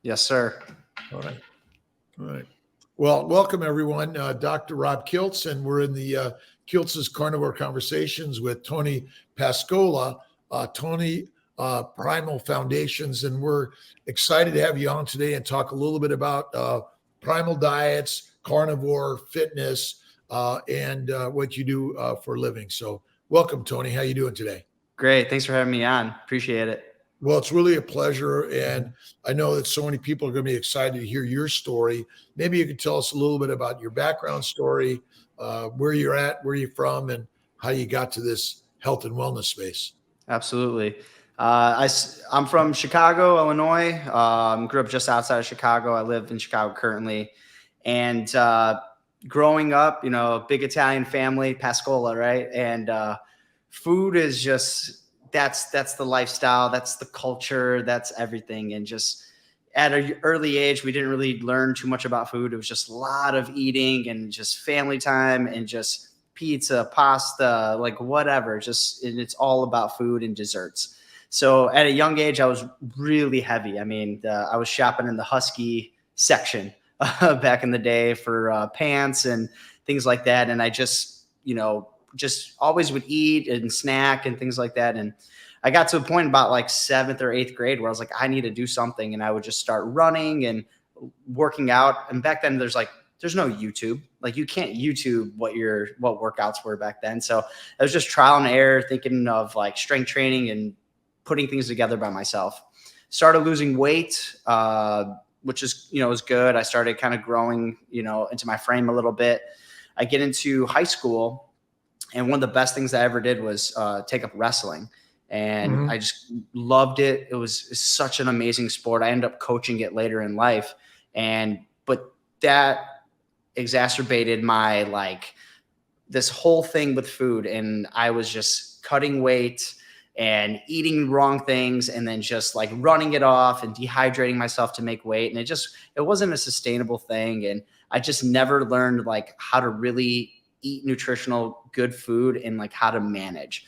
Yes, sir. All right. All right. Well, welcome everyone. Dr. Rob Kiltz, and we're in the Kiltz's Carnivore Conversations with Tony Pascolla, Tony Primal Foundations, and we're excited to have you on today and talk a little bit about primal diets, carnivore fitness, and what you do for a living. So, welcome, Tony. How you doing today? Great. Thanks for having me on. Appreciate it. Well, it's really a pleasure. And I know that so many people are going to be excited to hear your story. Maybe you could tell us a little bit about your background story, where you're at, where you're from, and how you got to this health and wellness space. Absolutely. I'm from Chicago, Illinois. Grew up just outside of Chicago. I live in Chicago currently. And growing up, big Italian family, Pascolla, right? And food is just... that's the lifestyle, that's the culture, that's everything. And just at an early age, we didn't really learn too much about food. It was just a lot of eating and just family time and just pizza, pasta, like whatever, and it's all about food and desserts. So at a young age, I was really heavy. I mean, I was shopping in the Husky section back in the day for pants and things like that. And I just always would eat and snack and things like that. And I got to a point about like 7th or 8th grade where I was like, I need to do something. And I would just start running and working out. And back then there's no YouTube. Like you can't YouTube what workouts were back then. So it was just trial and error, thinking of like strength training and putting things together by myself. Started losing weight, which is, was good. I started kind of growing, into my frame a little bit. I get into high school. And one of the best things I ever did was take up wrestling. And I just loved it. It was such an amazing sport. I ended up coaching it later in life. But that exacerbated my, this whole thing with food. And I was just cutting weight and eating wrong things and then just like running it off and dehydrating myself to make weight. And it wasn't a sustainable thing. And I just never learned how to really eat nutritional good food and how to manage.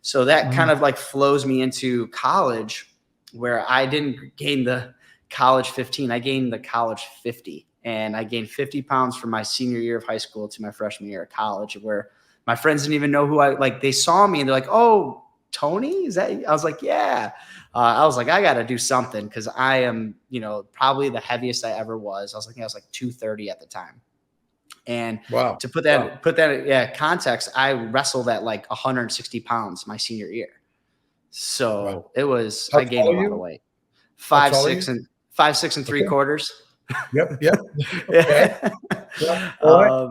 So that kind of flows me into college, where I didn't gain the college 15, I gained the college 50. And I gained 50 pounds from my senior year of high school to my freshman year of college, where my friends didn't even know who they saw me and they're like, "Oh, Tony, is that?" I was like, "Yeah." I was like, I got to do something, because I am, probably the heaviest I ever was. I was 230 at the time. And wow. To put that context, I wrestled at 160 pounds my senior year. So It was, I gained a lot of weight. 5'6" and 3/4. Yep. Okay. Yeah.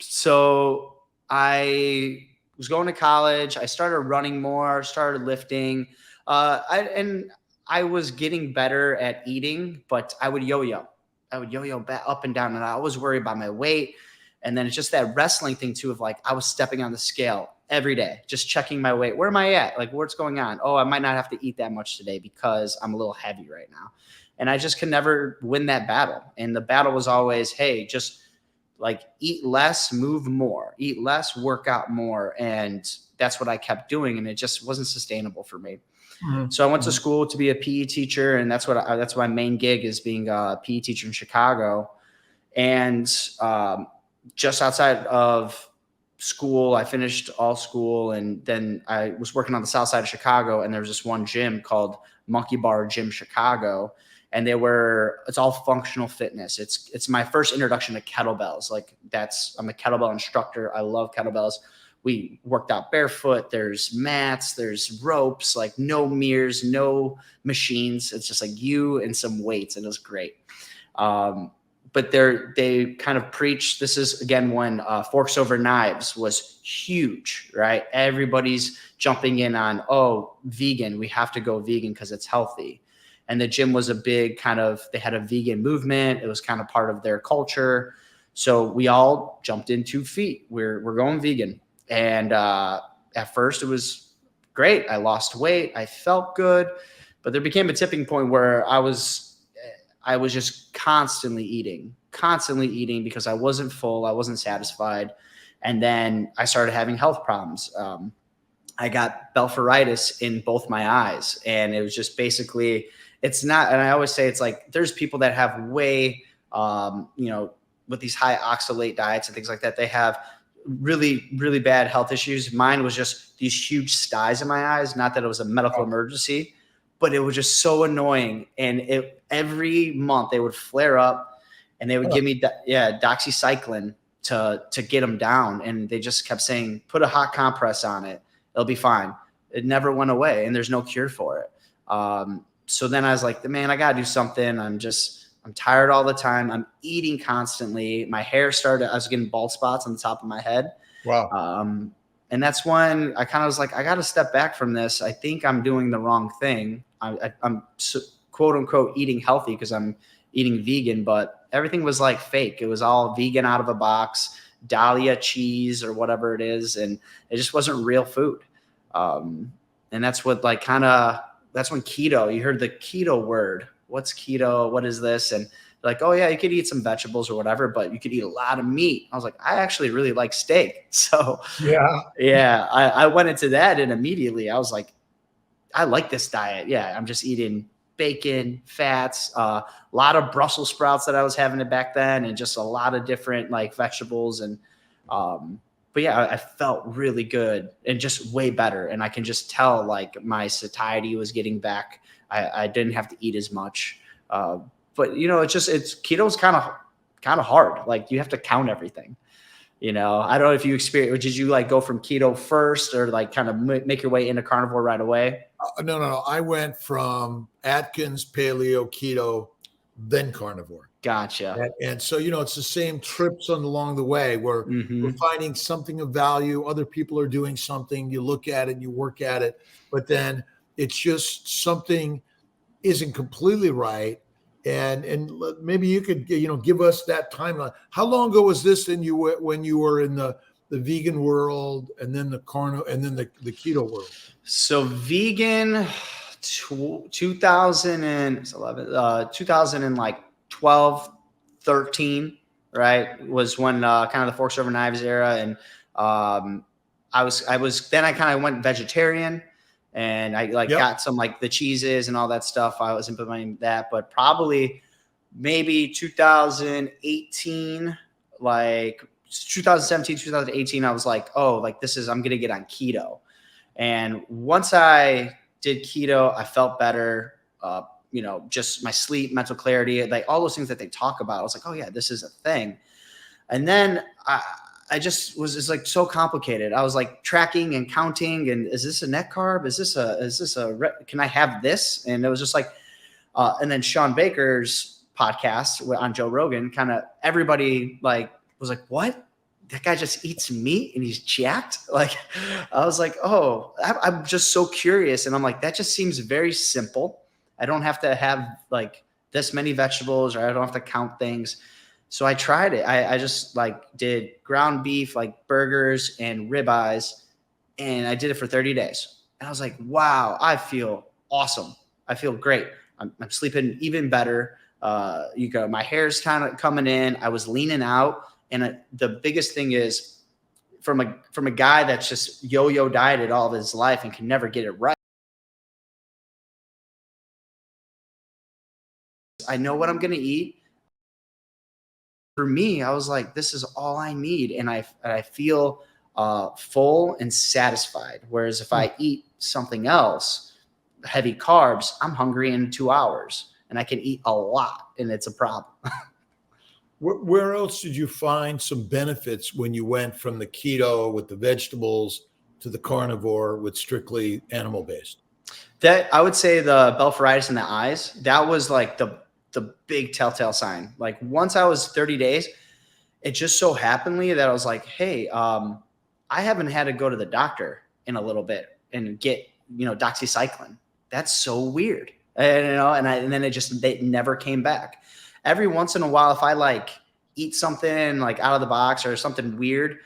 So I was going to college. I started running more, started lifting. I was getting better at eating, but I would yo-yo. Back up and down, and I always worry about my weight. And then it's just that wrestling thing too, of I was stepping on the scale every day, just checking my weight. Where am I at? What's going on? Oh, I might not have to eat that much today because I'm a little heavy right now. And I just could never win that battle. And the battle was always, hey, just eat less, move more, eat less, work out more. And that's what I kept doing. And it just wasn't sustainable for me. So I went to school to be a PE teacher, and that's my main gig, is being a PE teacher in Chicago. And just outside of school, I finished all school, and then I was working on the south side of Chicago, and there was this one gym called Monkey Bar Gym Chicago, and it's all functional fitness. It's my first introduction to kettlebells. I'm a kettlebell instructor. I love kettlebells. We worked out barefoot. There's mats, there's ropes, no mirrors, no machines. It's just you and some weights, and it was great. But they kind of preach, this is again when Forks Over Knives was huge, right? Everybody's jumping in on, oh, vegan, we have to go vegan because it's healthy. And the gym was a big they had a vegan movement. It was kind of part of their culture. So we all jumped in 2 feet. We're going vegan. And at first it was great. I lost weight. I felt good. But there became a tipping point where I was just constantly eating because I wasn't full. I wasn't satisfied. And then I started having health problems. I got blepharitis in both my eyes. And it was just basically, it's not, and I always say it's like, there's people that have way, with these high oxalate diets and things like that, they have really, really bad health issues. Mine was just these huge styes in my eyes. Not that it was a medical emergency, but it was just so annoying. And every month they would flare up and they would give me, doxycycline to get them down. And they just kept saying, put a hot compress on it. It'll be fine. It never went away and there's no cure for it. So then I was like, man, I got to do something. I'm tired all the time. I'm eating constantly. My hair I was getting bald spots on the top of my head. Wow. And that's when I kind of was like, I got to step back from this. I think I'm doing the wrong thing. I'm quote unquote eating healthy because I'm eating vegan, but everything was like fake. It was all vegan out of a box, Dahlia cheese or whatever it is. And it just wasn't real food. And that's what that's when keto, you heard the keto word. What's keto? What is this? And like, oh yeah, you could eat some vegetables or whatever, but you could eat a lot of meat. I was like, I actually really like steak. So I went into that and immediately I was like, I like this diet. Yeah. I'm just eating bacon, fats, a lot of Brussels sprouts that I was having it back then, and just a lot of different like vegetables. And, but yeah, I felt really good and just way better. And I can just tell like my satiety was getting back. I didn't have to eat as much. But keto's kind of hard. Like you have to count everything, I don't know if you experienced, or did you like go from keto first or like kind of make your way into carnivore right away? No. I went from Atkins, paleo, keto, then carnivore. Gotcha. And so, it's the same trips along the way where we're finding something of value. Other people are doing something. You look at it, you work at it, but then it's just something isn't completely right. And maybe you could, give us that timeline. How long ago was this when you were in the vegan world and then the the keto world? So vegan, 2012, 13, right, was when kind of the forks over knives era. And then I kind of went vegetarian. And I got some like the cheeses and all that stuff. I was implementing that, but probably maybe 2018, like 2017, 2018, I was like, oh, like I'm going to get on keto. And once I did keto, I felt better. Just my sleep, mental clarity, like all those things that they talk about. I was like, oh yeah, this is a thing. And then I just was just like so complicated. I was like tracking and counting, and is this a net carb? Can I have this? And it was just like, and then Sean Baker's podcast on Joe Rogan, kind of everybody like was like, what? That guy just eats meat and he's jacked. Like, I was like, oh, I'm just so curious. And I'm like, that just seems very simple. I don't have to have like this many vegetables, or I don't have to count things. So I tried it. I just like did ground beef, like burgers and ribeyes, and I did it for 30 days. And I was like, wow, I feel awesome. I feel great. I'm sleeping even better. My hair's kind of coming in. I was leaning out. And the biggest thing is from a guy that's just yo-yo dieted all of his life and can never get it right. I know what I'm going to eat. For me, I was like, this is all I need. And I feel full and satisfied. Whereas if I eat something else, heavy carbs, I'm hungry in 2 hours and I can eat a lot and it's a problem. Where else did you find some benefits when you went from the keto with the vegetables to the carnivore with strictly animal based? That I would say the blepharitis in the eyes, that was like the big telltale sign. Like once I was 30 days, it just so happened that I was like, hey, I haven't had to go to the doctor in a little bit and get, doxycycline. That's so weird. And then it never came back. Every once in a while, if I like eat something like out of the box or something weird,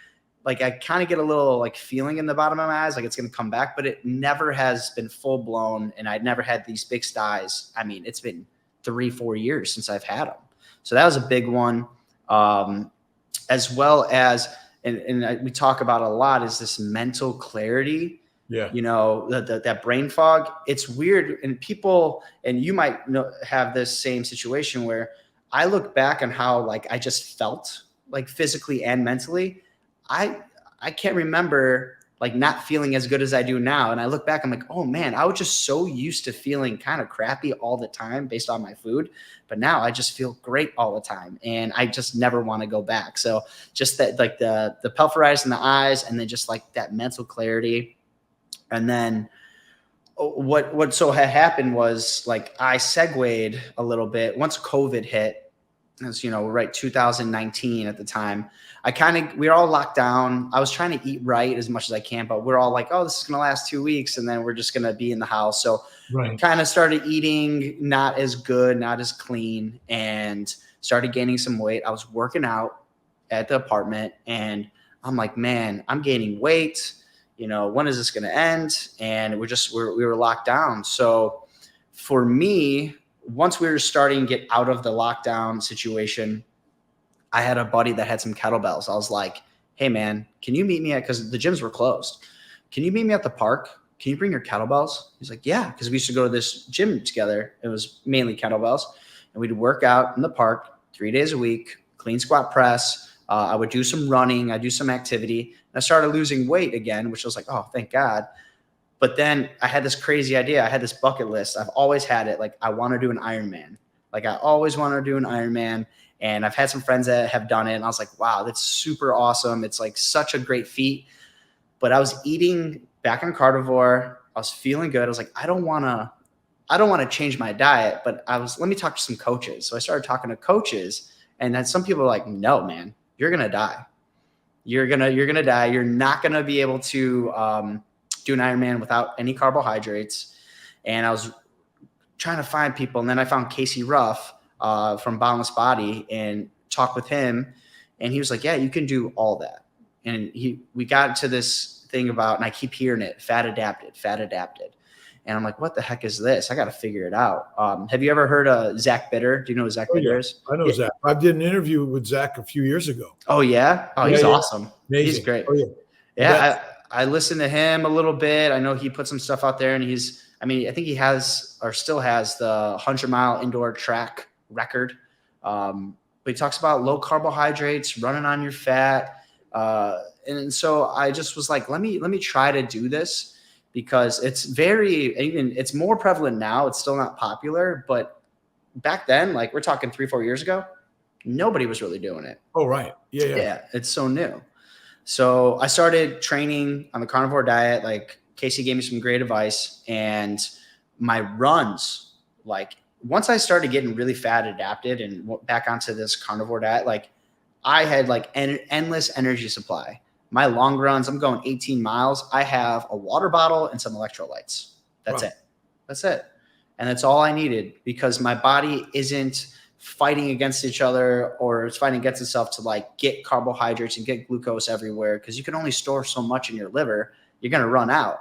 like I kind of get a little like feeling in the bottom of my eyes, like it's going to come back, but it never has been full blown. And I'd never had these big styes. I mean, it's been 3-4 years since I've had them. So that was a big one. As well as, and we talk about a lot, is this mental clarity. Yeah. You know, that brain fog. It's weird. And people, and you might have this same situation where I look back on how like I just felt like physically and mentally. I can't remember like not feeling as good as I do now. And I look back, I'm like, oh man, I was just so used to feeling kind of crappy all the time based on my food. But now I just feel great all the time. And I just never want to go back. So just that, like the pelpharitis in the eyes, and then just like that mental clarity. And then what so had happened was like I segued a little bit once COVID hit. As you know, right, 2019 at the time. We were all locked down. I was trying to eat right as much as I can, but we're all like, oh, this is going to last 2 weeks. And then we're just going to be in the house. So kind of started eating not as good, not as clean, and started gaining some weight. I was working out at the apartment and I'm like, man, I'm gaining weight. You know, when is this going to end? And we were locked down. So for me, once we were starting to get out of the lockdown situation, I had a buddy that had some kettlebells. I was like, hey man, can you meet me because the gyms were closed. Can you meet me at the park? Can you bring your kettlebells? He's like, yeah, because we used to go to this gym together. It was mainly kettlebells. And we'd work out in the park 3 days a week, clean squat press. I would do some running. I'd do some activity. And I started losing weight again, which was like, oh, thank God. But then I had this crazy idea. I had this bucket list. I've always had it. Like, I want to do an Ironman. Like, I always want to do an Ironman. And I've had some friends that have done it. And I was like, wow, that's super awesome. It's like such a great feat. But I was eating back on Carnivore. I was feeling good. I was like, I don't want to change my diet, but let me talk to some coaches. So I started talking to coaches, and then some people were like, no, man, you're going to die. You're going to die. You're not going to be able to do an Ironman without any carbohydrates. And I was trying to find people. And then I found Casey Ruff from Boundless Body and talked with him. And he was like, yeah, you can do all that. And we got to this thing about, and I keep hearing it, fat adapted. And I'm like, what the heck is this? I got to figure it out. Have you ever heard of Zach Bitter? Do you know who Zach Bitter is? I know Zach. I did an interview with Zach a few years ago. Oh, yeah? Oh, he's awesome. Amazing. He's great. Oh, yeah. I listened to him a little bit. I know he put some stuff out there, and I think he has or still has the 100-mile indoor track record. But he talks about low carbohydrates, running on your fat. And so I just was like, let me try to do this, because it's more prevalent now. It's still not popular, but back then, like we're talking 3-4 years ago, nobody was really doing it. Oh, right. Yeah. It's so new. So I started training on the carnivore diet. Like Casey gave me some great advice, and my runs, like once I started getting really fat adapted and went back onto this carnivore diet, like I had like an endless energy supply. My long runs, I'm going 18 miles. I have a water bottle and some electrolytes. That's it. And that's all I needed, because my body isn't fighting against each other, or it's fighting against itself to like get carbohydrates and get glucose everywhere, because you can only store so much in your liver. You're going to run out.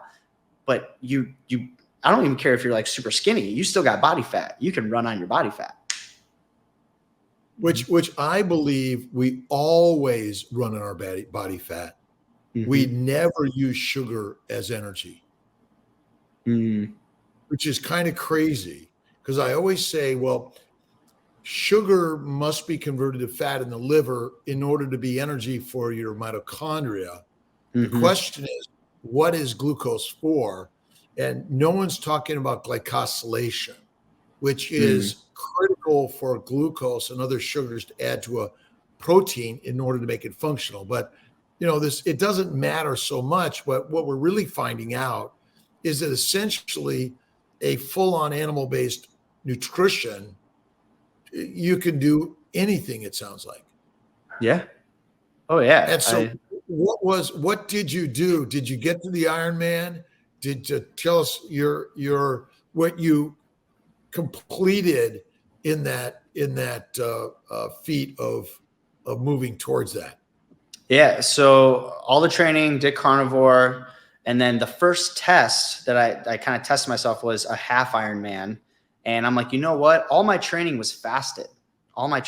But I don't even care if you're like super skinny. You still got body fat. You can run on your body fat. Which I believe we always run on our body fat. Mm-hmm. We never use sugar as energy, which is kind of crazy, because I always say, well, sugar must be converted to fat in the liver in order to be energy for your mitochondria. The question is, what is glucose for? And no one's talking about glycosylation, which is critical for glucose and other sugars to add to a protein in order to make it functional. But it doesn't matter so much. But what we're really finding out is that essentially a full-on animal-based nutrition, you can do anything, it sounds like. Yeah. Oh, yeah. And so what did you do? Did you get to the Ironman? Did you tell us what you completed in that feat of moving towards that? Yeah. So all the training, did carnivore. And then the first test that I kind of tested myself was a half Ironman. And I'm like, you know what? All my training was fasted. Like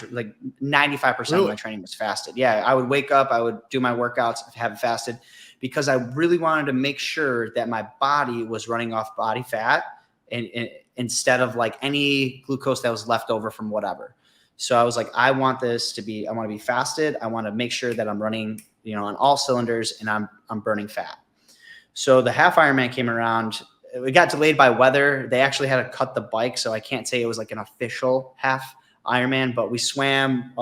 95% of my training was fasted. Yeah. I would wake up, I would do my workouts, have fasted. because I really wanted to make sure that my body was running off body fat and instead of like any glucose that was left over from whatever. So I was like, I want to be fasted. I want to make sure that I'm running, on all cylinders and I'm burning fat. So the half Ironman came around. It got delayed by weather. They actually had to cut the bike. So I can't say it was like an official half Ironman, but we swam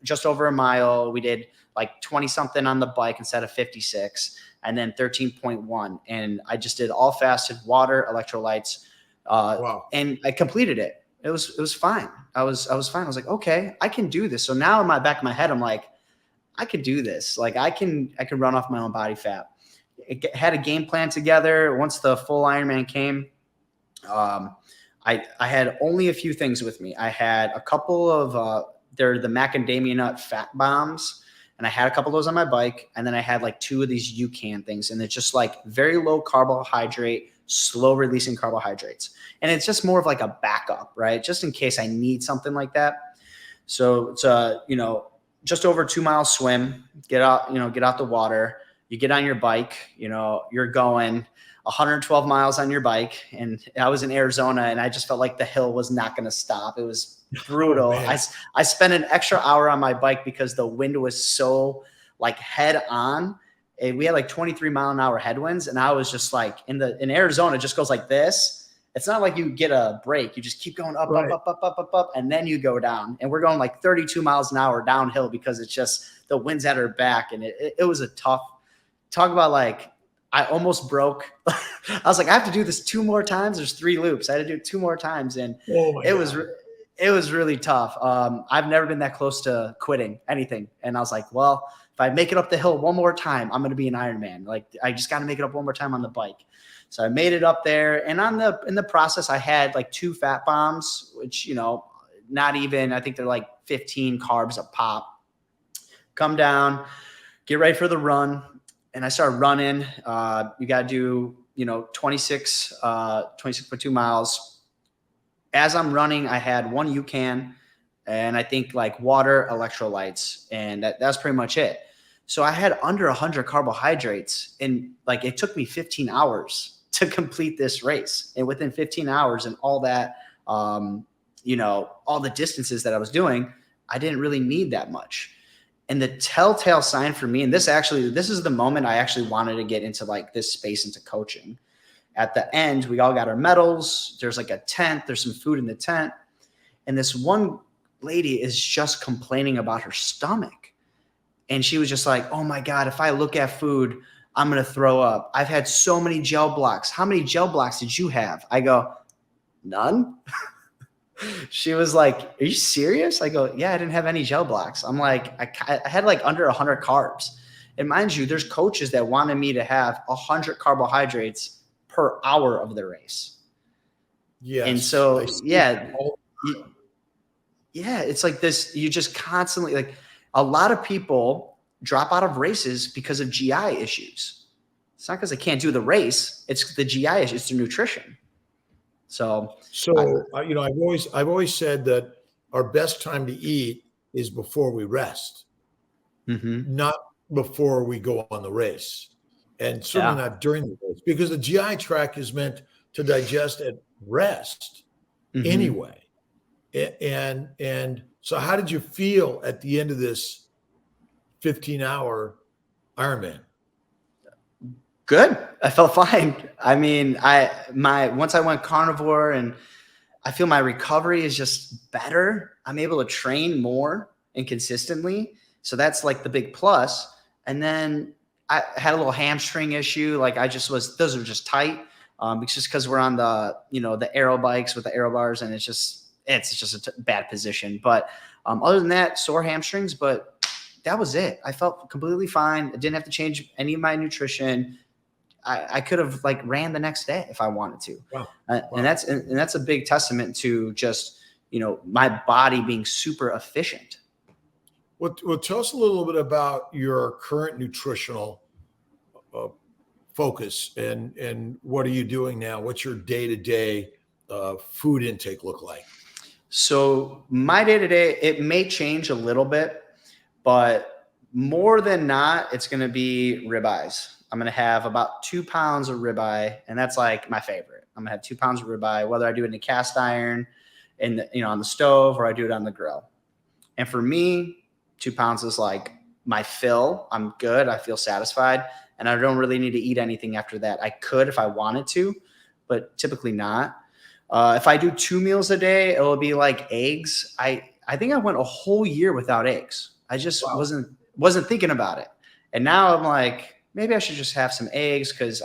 just over a mile. We did like 20 something on the bike instead of 56, and then 13.1. And I just did all fasted, water, electrolytes. Wow. And I completed it. It was fine. I was fine. I was like, okay, I can do this. So now in my back of my head, I'm like, I could do this. Like I can run off my own body fat. It had a game plan together. Once the full Ironman came, I had only a few things with me. I had a couple of, they're the macadamia nut fat bombs. And I had a couple of those on my bike. And then I had like 2 of these UCAN things. And it's just like very low carbohydrate, slow releasing carbohydrates. And it's just more of like a backup, right? Just in case I need something like that. So it's just over 2 mile swim, get out the water, you get on your bike, you're going 112 miles on your bike. And I was in Arizona and I just felt like the hill was not going to stop. It was brutal. Oh, I spent an extra hour on my bike because the wind was so like head on. We had like 23 mile an hour headwinds. And I was just like in Arizona, it just goes like this. It's not like you get a break. You just keep going up, right. up, and then you go down. And we're going like 32 miles an hour downhill because it's just the wind's at our back. And it was a tough, talk about like, I almost broke. I was like, I have to do this 2 more times. There's 3 loops. I had to do it 2 more times. And it was really tough. I've never been that close to quitting anything. And I was like, well, if I make it up the hill 1 more time, I'm going to be an Ironman. Like I just got to make it up 1 more time on the bike. So I made it up there, and in the process, I had like 2 fat bombs, which, not even, I think they're like 15 carbs a pop. Come down, get ready for the run. And I started running. You got to do, 26.2 miles. As I'm running, I had 1 UCAN and I think like water, electrolytes, and that's pretty much it. So I had under 100 carbohydrates, and like it took me 15 hours to complete this race. And within 15 hours and all that, all the distances that I was doing, I didn't really need that much. And the telltale sign for me, and this is the moment I actually wanted to get into like this space into coaching. At the end, we all got our medals. There's like a tent. There's some food in the tent. And this one lady is just complaining about her stomach. And she was just like, oh my God, if I look at food, I'm going to throw up. I've had so many gel blocks. How many gel blocks did you have? I go, none. She was like, are you serious? I go, yeah, I didn't have any gel blocks. I'm like, I had like under 100 carbs. And mind you, there's coaches that wanted me to have 100 carbohydrates per hour of the race. Yes. And so, yeah, it's like this, you just constantly, like a lot of people drop out of races because of GI issues. It's not because they can't do the race. It's the GI issues, it's the nutrition. So I've always said that our best time to eat is before we rest, not before we go on the race, and certainly not during the race, because the GI tract is meant to digest at rest anyway. And so how did you feel at the end of this 15-hour Ironman? Good. I felt fine. I mean, once I went carnivore, and I feel my recovery is just better. I'm able to train more and consistently. So that's like the big plus. And then I had a little hamstring issue. Like those are just tight. It's just because we're on the, the aero bikes with the aero bars, and it's just a bad position. But other than that, sore hamstrings, but that was it. I felt completely fine. I didn't have to change any of my nutrition. I could have like ran the next day if I wanted to. Wow. And that's a big testament to just, my body being super efficient. Well, tell us a little bit about your current nutritional focus and what are you doing now? What's your day-to-day food intake look like? So my day-to-day, it may change a little bit, but more than not, it's going to be ribeyes. I'm going to have about 2 pounds of ribeye, and that's like my favorite. I'm going to have 2 pounds of ribeye, whether I do it in a cast iron and, on the stove, or I do it on the grill. And for me, 2 pounds is like my fill. I'm good. I feel satisfied, and I don't really need to eat anything after that. I could if I wanted to, but typically not. If I do 2 meals a day, it will be like eggs. I think I went a whole year without eggs. I just wasn't thinking about it. And now I'm like, maybe I should just have some eggs, because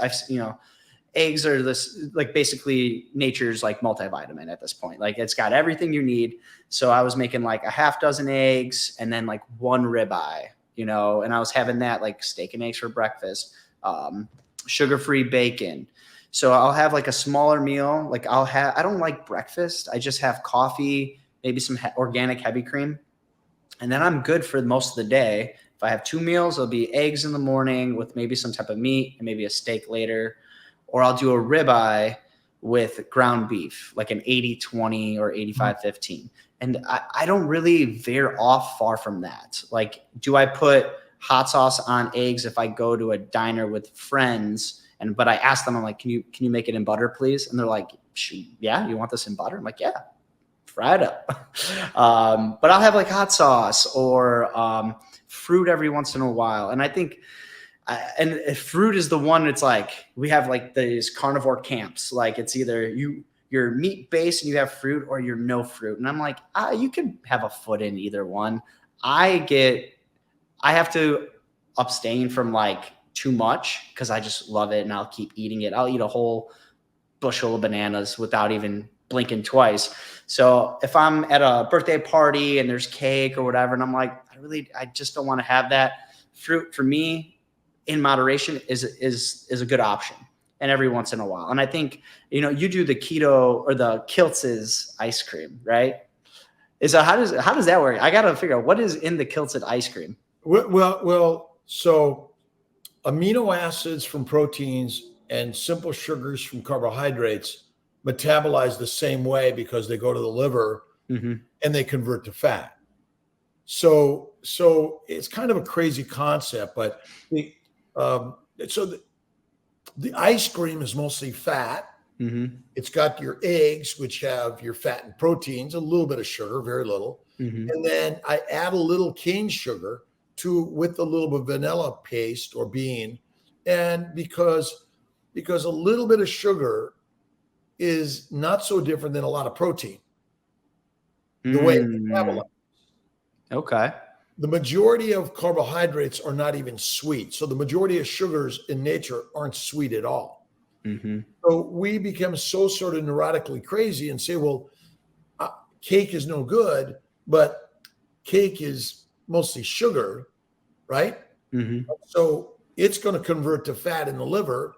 eggs are this, like, basically nature's like multivitamin at this point. Like, it's got everything you need. So I was making like a half dozen eggs and then like 1 ribeye, and I was having that like steak and eggs for breakfast, sugar-free bacon. So I'll have like a smaller meal. Like I don't like breakfast. I just have coffee, maybe some organic heavy cream. And then I'm good for most of the day. If I have 2 meals, it'll be eggs in the morning with maybe some type of meat and maybe a steak later. Or I'll do a ribeye with ground beef, like an 80-20 or 85-15. And I don't really veer off far from that. Like, do I put hot sauce on eggs if I go to a diner with friends? But I ask them, I'm like, can you make it in butter, please? And they're like, yeah, you want this in butter? I'm like, yeah, fry it up. But I'll have like hot sauce or fruit every once in a while. And I think, and if fruit is the one, it's like, we have like these carnivore camps. Like, it's either you're meat based and you have fruit, or you're no fruit. And I'm like, you can have a foot in either one. I have to abstain from like too much, because I just love it and I'll keep eating it. I'll eat a whole bushel of bananas without even blinking twice. So if I'm at a birthday party and there's cake or whatever, and I'm like, I just don't want to have that. Fruit for me, in moderation, is a good option, and every once in a while. And I think, you do the keto or the Kiltz's ice cream, right? So how does that work? I got to figure out what is in the Kiltz ice cream. Well, so amino acids from proteins and simple sugars from carbohydrates metabolize the same way, because they go to the liver and they convert to fat. So it's kind of a crazy concept, but the ice cream is mostly fat. It's got your eggs, which have your fat and proteins, a little bit of sugar, very little. And then I add a little cane sugar with a little bit of vanilla paste or bean. And because a little bit of sugar is not so different than a lot of protein, the way it's metabolized. Okay. The majority of carbohydrates are not even sweet. So the majority of sugars in nature aren't sweet at all. So we become so sort of neurotically crazy and say, well, cake is no good, but cake is mostly sugar, right? So it's going to convert to fat in the liver.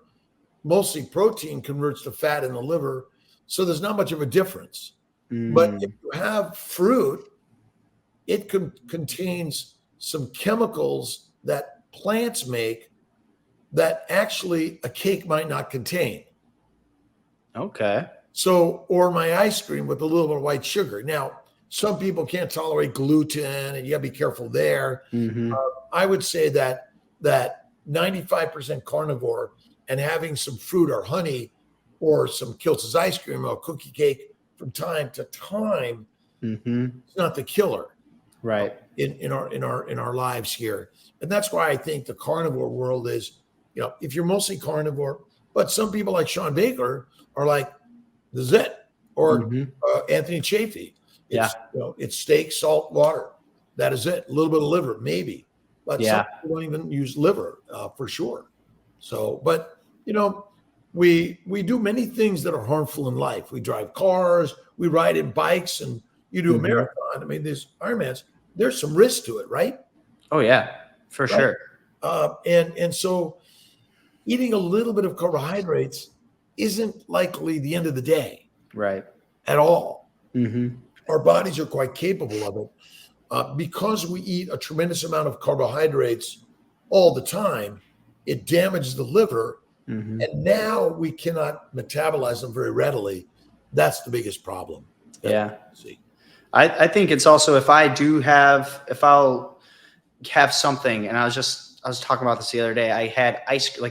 Mostly protein converts to fat in the liver. So there's not much of a difference. But if you have fruit, it contains some chemicals that plants make that actually a cake might not contain. Okay. So, or my ice cream with a little bit of white sugar. Now, some people can't tolerate gluten, and you got to be careful there. I would say that 95% carnivore and having some fruit or honey or some Kiltz's ice cream or cookie cake from time to time, it's not the killer, right? In our lives here, and that's why I think the carnivore world is, if you're mostly carnivore, but some people like Sean Baker are like, this is it, or Anthony Chafee. It's steak, salt, water. That is it. A little bit of liver, maybe, but some people don't even use liver for sure. So, but we do many things that are harmful in life. We drive cars, we ride in bikes, and you do a marathon. I mean, there's Ironmans. There's some risk to it, right? Oh yeah, for sure. And so eating a little bit of carbohydrates isn't likely the end of the day, right? At all. Our bodies are quite capable of it. Because we eat a tremendous amount of carbohydrates all the time, it damages the liver. And now we cannot metabolize them very readily. That's the biggest problem. I think it's also, if I'll have something. And I was talking about this the other day. I had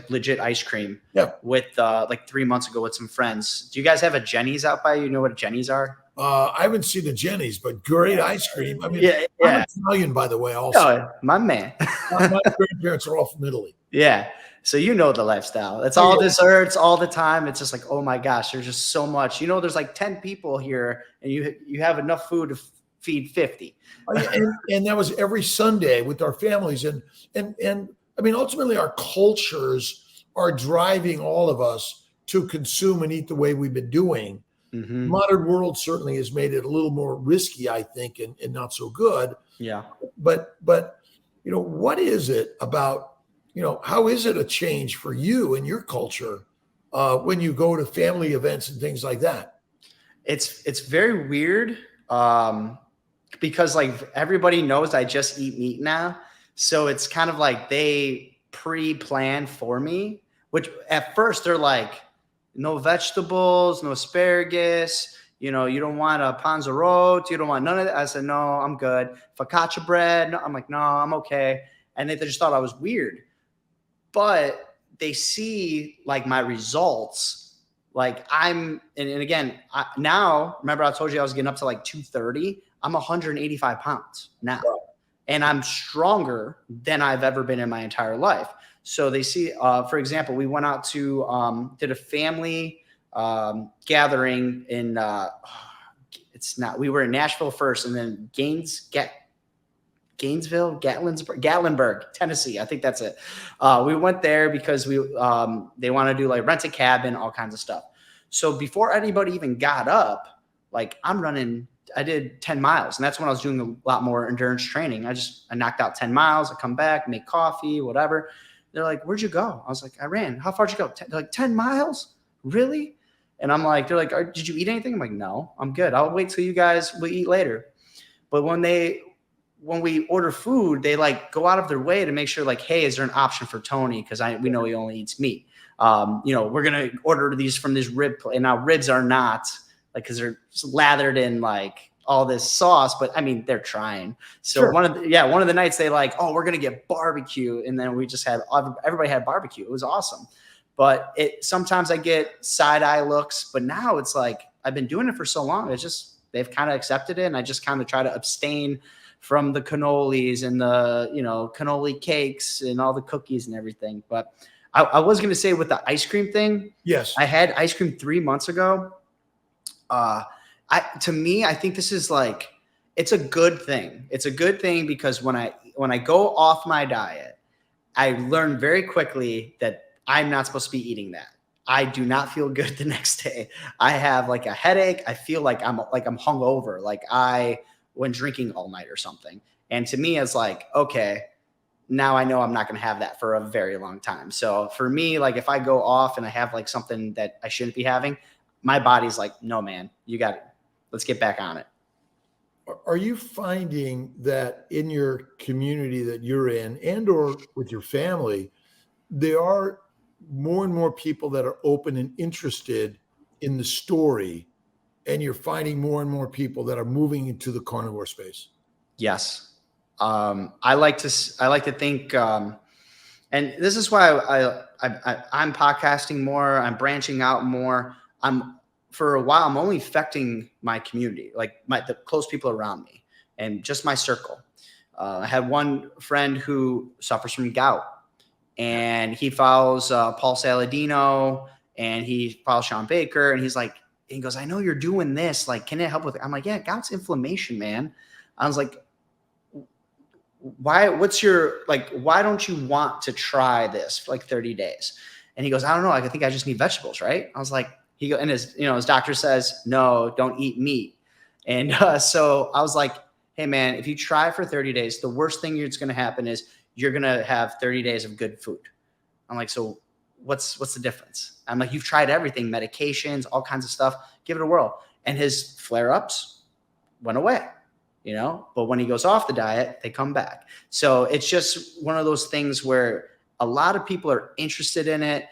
legit ice cream with like 3 months ago with some friends. Do you guys have a Jenny's out by you? You know what Jenny's are? I haven't seen the Jenny's, but great ice cream. I mean, yeah. I'm Italian, by the way, also. Oh, my man. My grandparents are all from Italy. Yeah. So you know the lifestyle. It's all desserts all the time. It's just like, oh my gosh, there's just so much. You know, there's like 10 people here and you have enough food to feed 50. And that was every Sunday with our families. And I mean, ultimately our cultures are driving all of us to consume and eat the way we've been doing. Mm-hmm. Modern world certainly has made it a little more risky, I think, and not so good. Yeah. But you know, what is it about, you know, how is it a change for you and your culture when you go to family events and things like that? It's very weird because like everybody knows I just eat meat now. So it's kind of like they pre-plan for me, which at first they're like, no vegetables, no asparagus, you know, you don't want a panzerotti, you don't want none of that. I said, no, I'm good. Focaccia bread. No, I'm like, no, I'm okay. And they just thought I was weird. But they see like my results. Like and again, now, remember I told you I was getting up to like 230. I'm 185 pounds now. Wow. And I'm stronger than I've ever been in my entire life. So they see, for example, we went out to, did a family gathering in, we were in Nashville first and then Gatlinburg, Tennessee. I think that's it. We went there because they want to do like rent a cabin, all kinds of stuff. So before anybody even got up, like I did 10 miles and that's when I was doing a lot more endurance training. I knocked out 10 miles. I come back, make coffee, whatever. They're like, where'd you go? I was like, I ran. How far'd you go? They're like 10 miles? Really? And I'm like, they're like, did you eat anything? I'm like, no, I'm good. I'll wait till you guys will eat later. But when we order food, they like go out of their way to make sure like, hey, is there an option for Tony? Because we know he only eats meat. You know, we're going to order these from this rib place. And now ribs are not like, because they're lathered in like all this sauce, but I mean, they're trying. So sure. one of the nights they like, oh, we're going to get barbecue. And then we just everybody had barbecue. It was awesome. But sometimes I get side eye looks, but now it's like, I've been doing it for so long. It's just, they've kind of accepted it. And I just kind of try to abstain from the cannolis and the, you know, cannoli cakes and all the cookies and everything. But I was going to say with the ice cream thing. Yes. I had ice cream 3 months ago. To me, I think this is like, it's a good thing. It's a good thing because when I go off my diet, I learn very quickly that I'm not supposed to be eating that. I do not feel good the next day. I have like a headache. I feel like I'm hungover, like when drinking all night or something. And to me, it's like, okay, now I know I'm not going to have that for a very long time. So for me, like if I go off and I have like something that I shouldn't be having, my body's like, no, man, you got it. Let's get back on it. Are you finding that in your community that you're in and or with your family, there are more and more people that are open and interested in the story, and you're finding more and more people that are moving into the carnivore space? Yes. I like to think, and this is why I'm podcasting more. I'm branching out more. For a while, I'm only affecting my community, like the close people around me and just my circle. I had one friend who suffers from gout and he follows Paul Saladino and he follows Sean Baker. And he goes, I know you're doing this. Like, can it help with it? I'm like, yeah, gout's inflammation, man. I was like, why don't you want to try this for like 30 days? And he goes, I don't know. I think I just need vegetables. Right. I was like, and his doctor says, no, don't eat meat. And so I was like, hey man, if you try for 30 days, the worst thing that's going to happen is you're going to have 30 days of good food. I'm like, so what's the difference? I'm like, you've tried everything, medications, all kinds of stuff, give it a whirl. And his flare-ups went away, but when he goes off the diet, they come back. So it's just one of those things where a lot of people are interested in it.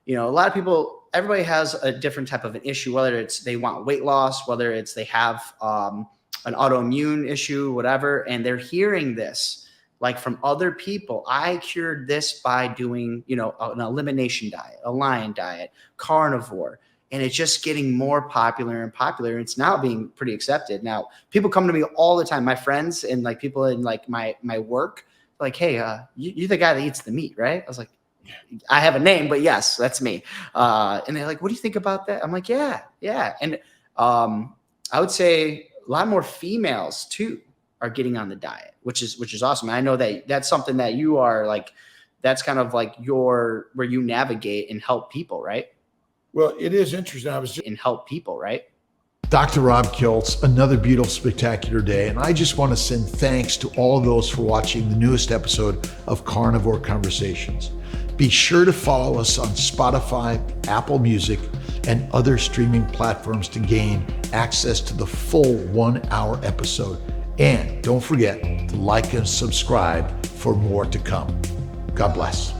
A lot of people, everybody has a different type of an issue, whether it's they want weight loss, whether it's they have an autoimmune issue, whatever, and they're hearing this like from other people. I cured this by doing, you know, an elimination diet, a lion diet, carnivore. And it's just getting more popular and popular. It's now being pretty accepted. Now, people come to me all the time, my friends and like people in like my work, like, hey, you're the guy that eats the meat, right? I was like, I have a name, but yes, that's me. And they're like, what do you think about that? I'm like, yeah. And I would say a lot more females too are getting on the diet, which is awesome. And I know that that's something that you are like, that's kind of like where you navigate and help people, right? Well, it is interesting. And help people, right? Dr. Rob Kiltz, another beautiful, spectacular day. And I just want to send thanks to all those for watching the newest episode of Carnivore Conversations. Be sure to follow us on Spotify, Apple Music, and other streaming platforms to gain access to the full 1 hour episode. And don't forget to like and subscribe for more to come. God bless.